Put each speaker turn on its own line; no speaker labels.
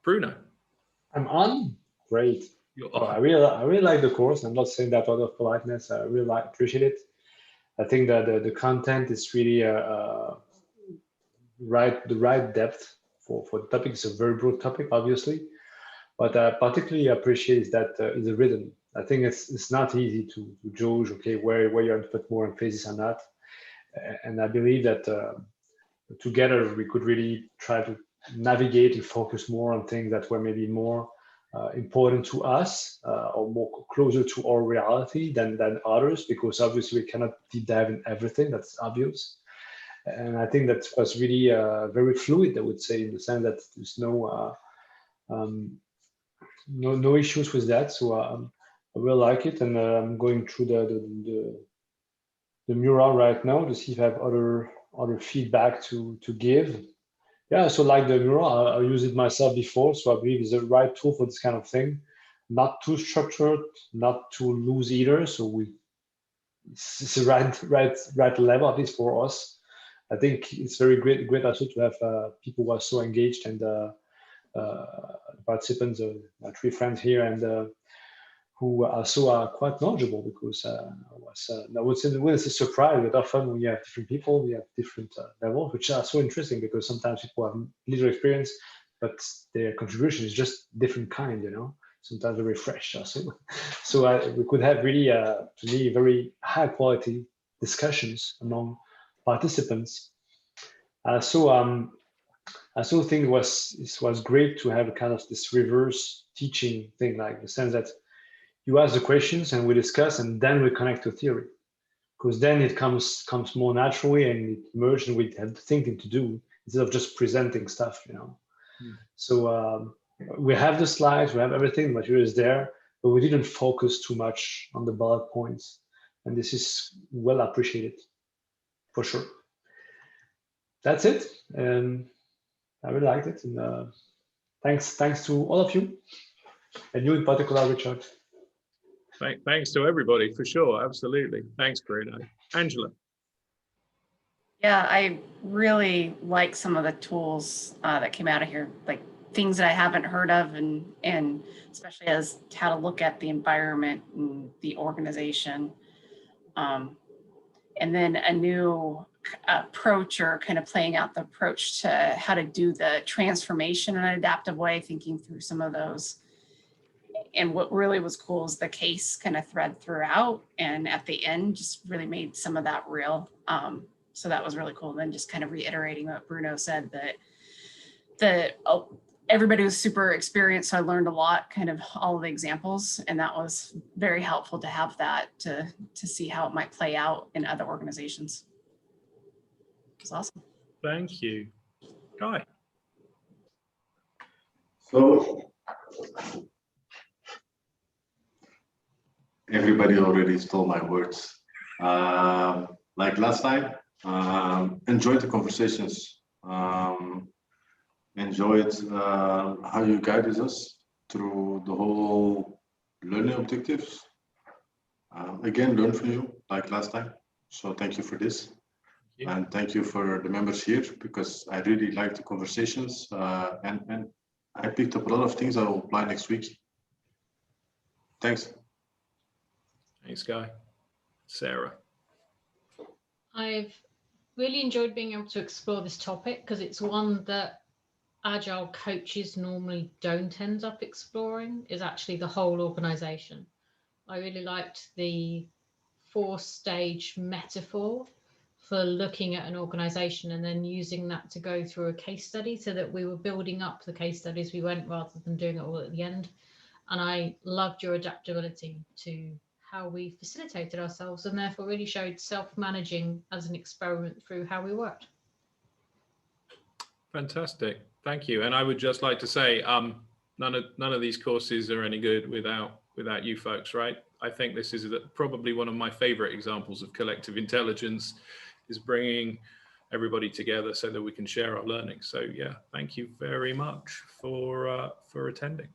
Bruno.
I'm on. Great.
You're
Oh,
on.
I really like the course. I'm not saying that out of politeness. I really appreciate it. I think that the content is really the right depth for the topic. It's a very broad topic, obviously, but I particularly appreciate that it's written. I think it's not easy to judge, okay, where you have to put more emphasis on that. And I believe that together we could really try to navigate and focus more on things that were maybe more important to us or more closer to our reality than others, because obviously we cannot deep dive in everything, that's obvious. And I think that was really very fluid, I would say, in the sense that there's no issues with that. So I really like it, and I'm going through the mural right now to see if I have other feedback to give. Yeah, so like the mural, I used it myself before, so I believe it's the right tool for this kind of thing. Not too structured, not too loose either. So it's the right level, at least for us. I think it's very great also to have people who are so engaged, and participants, my 3 friends here, and who also are quite knowledgeable, because I would say it's a surprise, but often when you have different people, we have different levels, which are so interesting, because sometimes people have little experience, but their contribution is just different kind, sometimes very fresh also. So we could have really, to me, very high quality discussions among participants. I also think it was great to have a kind of this reverse teaching thing, like the sense that you ask the questions and we discuss, and then we connect to theory, because then it comes more naturally, and it merges, and we have thinking to do instead of just presenting stuff, So we have the slides, we have everything, the material is there, but we didn't focus too much on the bullet points, and this is well appreciated for sure. That's it, and I really liked it, and thanks to all of you, and you in particular, Richard.
Thanks to everybody, for sure. Absolutely. Thanks, Bruno. Angela.
Yeah, I really like some of the tools that came out of here, like things that I haven't heard of, and especially as how to look at the environment and the organization. And then a new approach, or kind of playing out the approach to how to do the transformation in an adaptive way, thinking through some of those. And what really was cool is the case kind of thread throughout, and at the end just really made some of that real. So that was really cool. And then just kind of reiterating what Bruno said, that everybody was super experienced. So I learned a lot, kind of all of the examples, and that was very helpful to have that to see how it might play out in other organizations. It was awesome.
Thank you. Guy.
So everybody already stole my words. Like last time, enjoyed the conversations, enjoyed how you guided us through the whole learning objectives. Again, learn from you like last time. So thank you for this. Yeah. And thank you for the members here, because I really like the conversations, and I picked up a lot of things I will apply next week. Thanks.
Thanks, Guy. Sarah.
I've really enjoyed being able to explore this topic, because it's one that Agile coaches normally don't end up exploring, is actually the whole organization. I really liked the 4-stage metaphor for looking at an organization and then using that to go through a case study, so that we were building up the case studies we went, rather than doing it all at the end. And I loved your adaptability to how we facilitated ourselves, and therefore really showed self-managing as an experiment through how we worked.
Fantastic. Thank you. And I would just like to say, none of these courses are any good without you folks, right? I think this is probably one of my favorite examples of collective intelligence, is bringing everybody together so that we can share our learning. So yeah, thank you very much for attending.